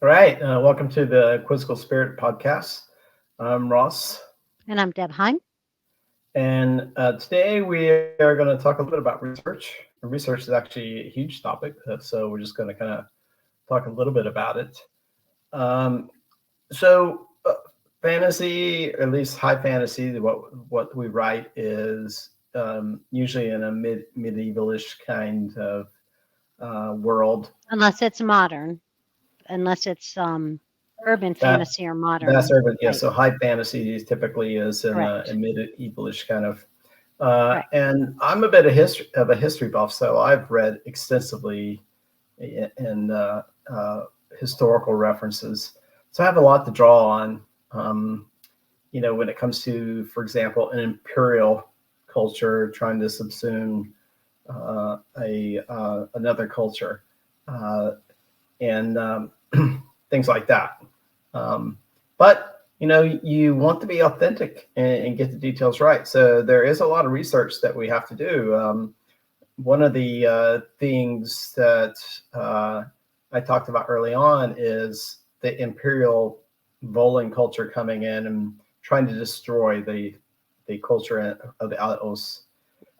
All right. Welcome to the Quizzical Spirit podcast. I'm Ross. And I'm Deb Hein. And today we are going to talk a little bit about research. Research is actually a huge topic. So we're just going to kind of talk a little bit about it. Um, so, fantasy, or at least high fantasy, what we write is usually in a medievalish kind of world. Unless it's modern, unless it's urban That fantasy or modern. that's urban. Yeah. Right. So high fantasy typically is in a Correct. medievalish kind of. Correct. And I'm a bit of a history buff, so I've read extensively in historical references. So I have a lot to draw on. When it comes to, for example, an imperial culture trying to subsume a another culture, uh, and things like that. But you want to be authentic and get the details right. So there is a lot of research that we have to do. One of the things that I talked about early on is the imperial Volan culture coming in and trying to destroy the culture of the Altos.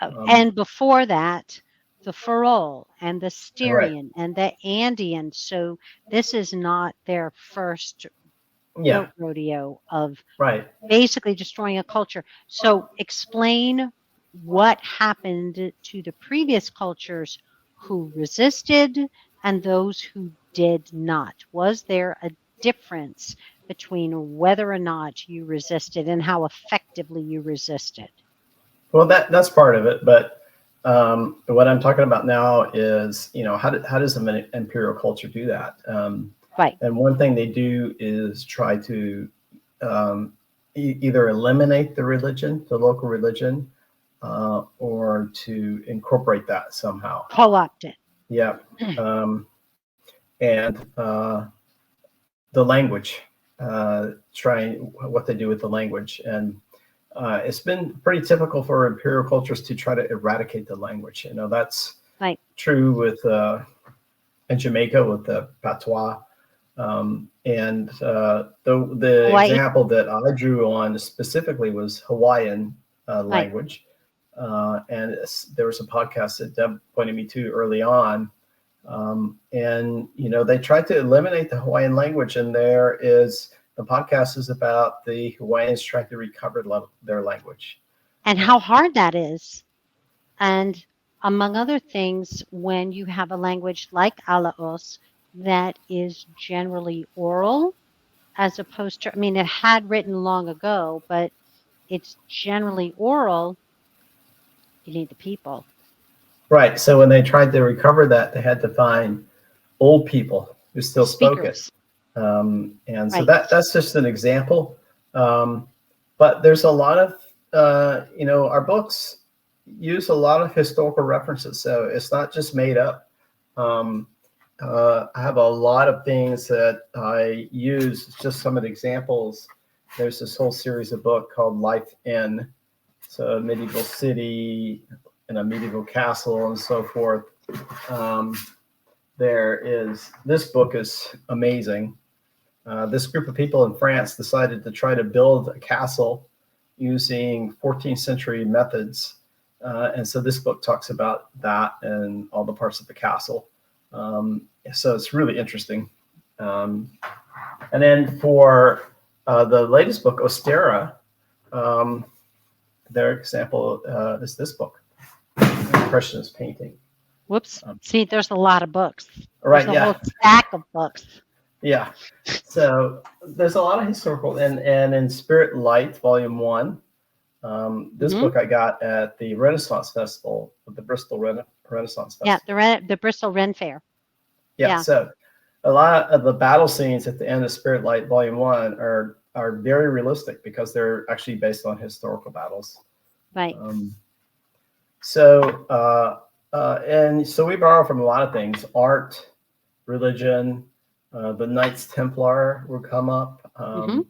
Um, And before that, the Farol and the right. Styrian and the Andean. So this is not their first Yeah. goat rodeo of Right. basically destroying a culture. So explain what happened to the previous cultures who resisted and those who did not. Was there a difference between whether or not you resisted and how effectively you resisted? Well, that's part of it, but what I'm talking about now is, how does an imperial culture do that? Right. And one thing they do is try to either eliminate the religion, the local religion, or to incorporate that somehow. Co-opt it. Yeah, um, and the language, trying what they do with the language, and it's been pretty typical for imperial cultures to try to eradicate the language. That's Right. true with in Jamaica with the patois. And the Hawaii. example that I drew on specifically was Hawaiian Right. language. And there was a podcast that Deb pointed me to early on. And, they tried to eliminate the Hawaiian language. And the podcast is about the Hawaiians trying to recover their language. And Uh, how hard that is. And among other things, when you have a language like Alaos that is generally oral, as opposed to, I mean, it had written long ago, but it's generally oral, you need the people. right. So when they tried to recover that, they had to find old people who still spoke it. Speakers. And so Right. that's just an example. Um, but there's a lot of, our books use a lot of historical references. So it's not just made up. Um, I have a lot of things that I use, just some of the examples. There's this whole series of book called Life in, so a medieval city and a medieval castle and so forth. Um, this book is amazing. This group of people in France decided to try to build a castle using 14th century methods. And so this book talks about that and all the parts of the castle. So it's really interesting. Um, and then for the latest book, Ostera, um, their example is this book, Impressionist Painting. Whoops. Um, See, there's a lot of books. There's right, a yeah. whole stack of books. Yeah. So there's a lot of historical, and in Spirit Light, Volume One, this Hmm. book I got at the Renaissance Festival, the Bristol Renaissance Yeah, Festival. the Bristol Ren Fair. Yeah. Yeah. So a lot of the battle scenes at the end of Spirit Light Volume One are very realistic because they're actually based on historical battles. Right. Um, and so we borrow from a lot of things: art, religion, the Knights Templar will come up. Hmm.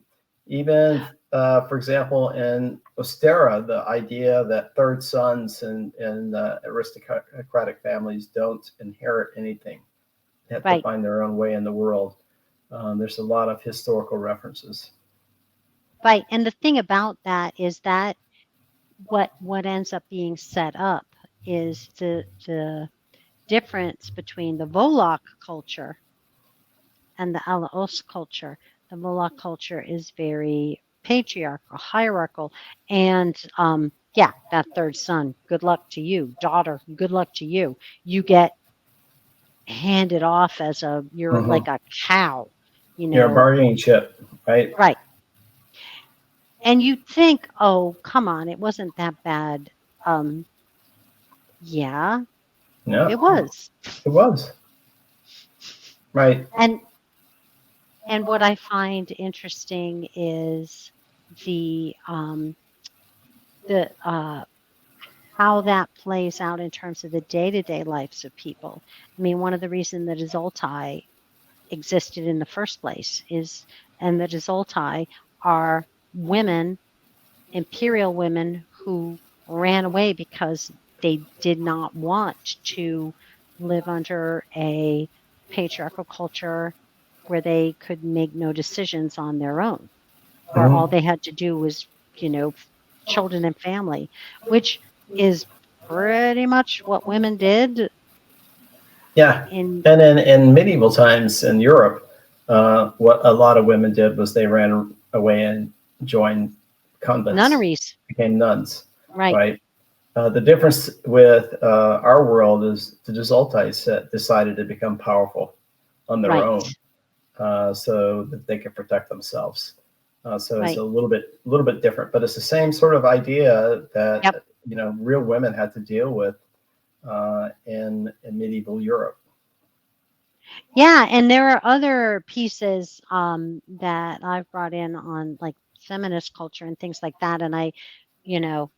Even, for example, in Ostera, the idea that third sons in aristocratic families don't inherit anything; they have to Right. find their own way in the world. There's a lot of historical references. Right. And the thing about that is that what ends up being set up is the difference between the Volok culture and the Alaos culture. The Volok culture is very patriarchal, hierarchical, and yeah, that third son, good luck to you. Daughter, good luck to you. You get handed off as you're Hmm. like a cow, you You're a know. bargaining chip, right? Right. And you'd think, oh, come on, it wasn't that bad. Um, yeah, it No, was. it was right. And what I find interesting is the um the how that plays out in terms of the day-to-day lives of people. I mean, one of the reasons that Azultai existed in the first place is, and the Azultai are women, imperial women who ran away because they did not want to live under a patriarchal culture where they could make no decisions on their own, where all Hmm. they had to do was, you know, children and family, which is pretty much what women did Yeah, in and in medieval times in Europe, what a lot of women did was they ran away and joined convents, nunneries. became nuns, Right, right? The difference with our world is the Desultites decided to become powerful on their right, own, so that they could protect themselves. So it's right. a little bit different, but it's the same sort of idea that Yep. real women had to deal with in medieval Europe. Yeah, and there are other pieces that I've brought in on like feminist culture and things like that. And you know,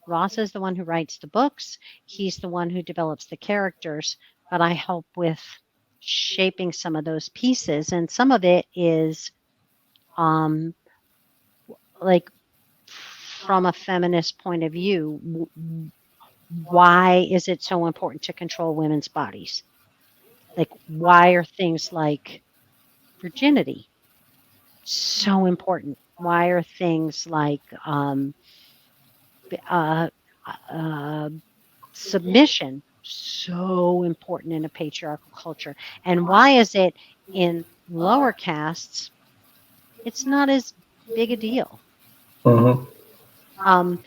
Ross is the one who writes the books. He's the one who develops the characters, but I help with shaping some of those pieces. And some of it is um, like from a feminist point of view, why is it so important to control women's bodies? Like, why are things like virginity so important? Why are things like uh, uh, submission so important in a patriarchal culture? And why is it in lower castes, it's not as big a deal? Hmm. Um,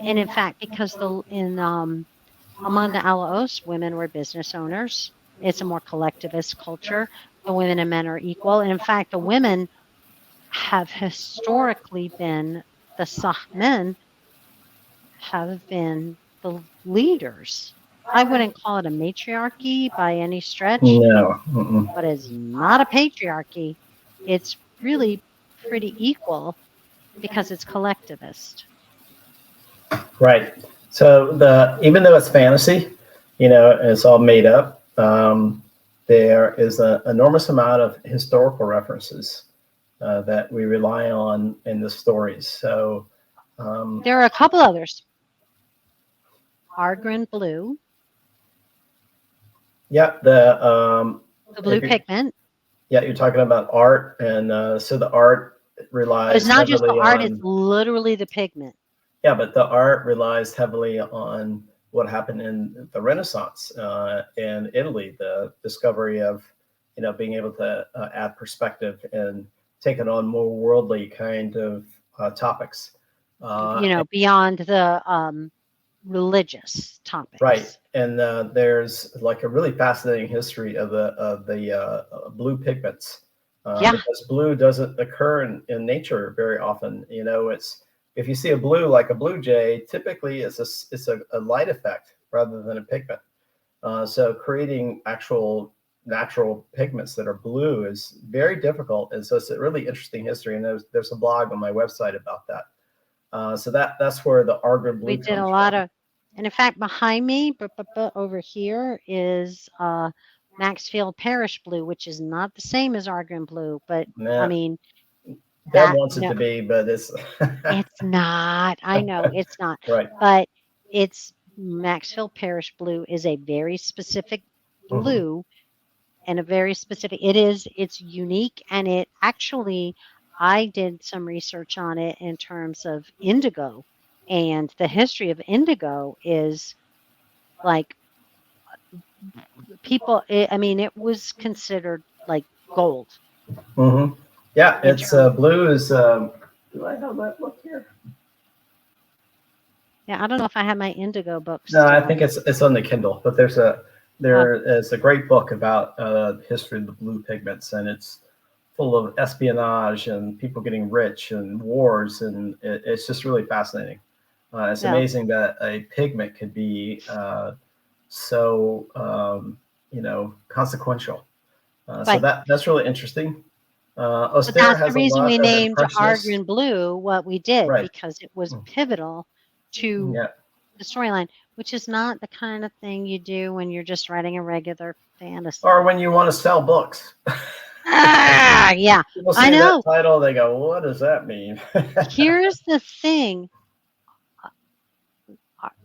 and in fact, because among the Alaos, women were business owners. It's a more collectivist culture. The women and men are equal. And in fact, the women have historically been, the Sahmen have been the leaders. I wouldn't call it a matriarchy by any stretch, No. Mm-mm. but it's not a patriarchy. It's really pretty equal because it's collectivist. Right. So the even though it's fantasy, it's all made up. There is an enormous amount of historical references that we rely on in the stories. So um, There are a couple others. Argrin blue, yeah, the blue if you pigment. yeah, you're talking about art, and so the art But it's relies not just the heavily art, it's on literally the pigment. yeah, but the art relies heavily on what happened in the Renaissance in Italy, the discovery of, being able to add perspective and take it on more worldly kind of topics. Uh, Beyond the religious right, topics. and there's like a really fascinating history of the blue pigments Yeah, because blue doesn't occur in nature very often. It's if you see a blue like a blue jay, typically it's a light effect rather than a pigment. So creating actual natural pigments that are blue is very difficult, and so it's a really interesting history. And there's a blog on my website about that. So that's where the Argon we blue did a comes lot from. of, and in fact, behind me, over here is Maxfield Parish blue, which is not the same as Argon blue, but I Nah, mean Deb that wants it no, to be, but it's it's not. I know it's not, right. but it's Maxfield Parish blue is a very specific Hmm. blue, and a very specific, it's unique, and it actually, I did some research on it in terms of indigo, and the history of indigo is like I mean, it was considered like gold Mm-hmm. Yeah, in it's terms. blue is. Do I have that book here? Yeah, I don't know if I have my indigo book No, I still. think it's on the Kindle. But Uh, there is a great book about the history of the blue pigments, and it's full of espionage and people getting rich and wars, and it's just really fascinating. It's yeah, amazing that a pigment could be so consequential. So right. that's really interesting. But Ostera that's the has a reason lot we of named impressionists. Argrin Blue what we did, Right. because it was pivotal to Yeah. the storyline, which is not the kind of thing you do when you're just writing a regular Or fantasy. when you want to sell books. Ah, yeah, People I see that know. title, they go, "What does that mean?" Here's the thing.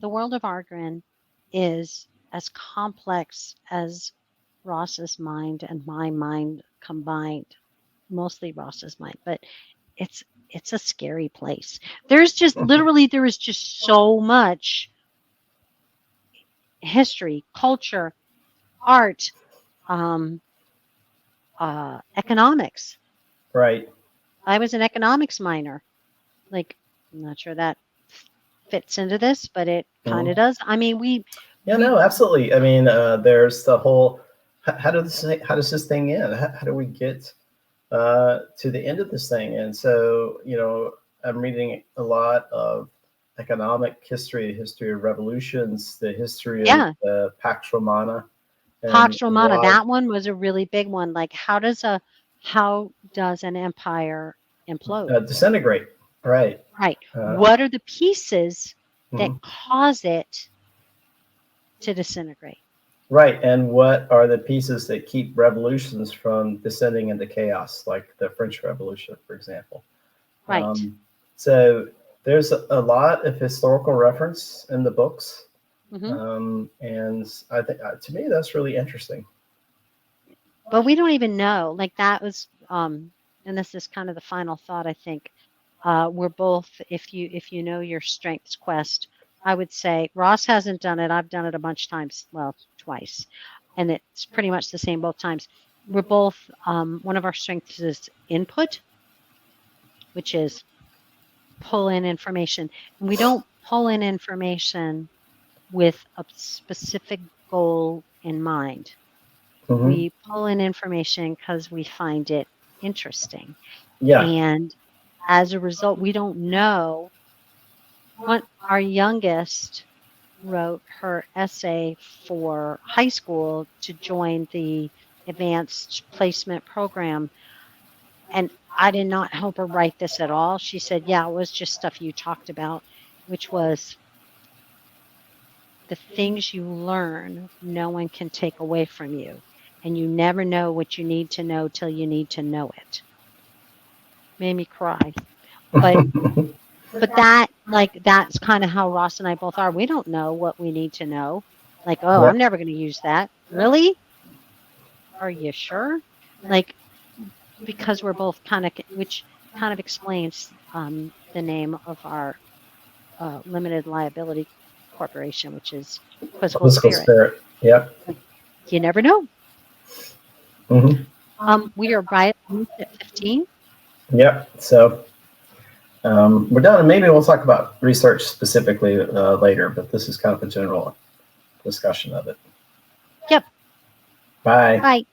The world of Argrin is as complex as Ross's mind and my mind combined, mostly Ross's mind, but it's a scary place. There is just so much history, culture, art, um, economics. Right. I was an economics minor. Like, I'm not sure that fits into this, but it kind of Mhm. does. I mean, Yeah, we no, absolutely. I mean, there's the whole how does this thing end? How do we get to the end of this thing? And so, I'm reading a lot of economic history, history of revolutions, the history of yeah, Pax Romana, and Pax Romana. why That one was a really big one. Like, how does an empire implode? disintegrate. Right. Right. Uh, What are the pieces that mhm. cause it to disintegrate? Right. And what are the pieces that keep revolutions from descending into chaos, like the French Revolution, for example? Right. So there's a lot of historical reference in the books. Hmm. And I think to me, that's really interesting. But we don't even know. Like, that was, and this is kind of the final thought, I think. We're both, if you know your Strengths Quest, I would say Ross hasn't done it. I've done it a bunch of times, well, twice, and it's pretty much the same both times. We're both, one of our strengths is input, which is pull in information. And we don't pull in information with a specific goal in mind. Hmm. We pull in information because we find it interesting. Yeah. And as a result, we don't know what our youngest wrote her essay for high school to join the advanced placement program. And I did not help her write this at all. She said, yeah, it was just stuff you talked about, which was the things you learn, no one can take away from you. And you never know what you need to know till you need to know it. Made me cry. But that's kind of how Ross and I both are. We don't know what we need to know. Like, oh, Yeah. I'm never going to use that. Really? Are you sure? Like, because we're both which kind of explains the name of our limited liability corporation, which is Quizzical Political Spirit. spirit. Yep. Like, you never know. Hmm. We are right at 15. Yep. So we're done. And maybe we'll talk about research specifically later, but this is kind of a general discussion of it. Yep. Bye. Bye.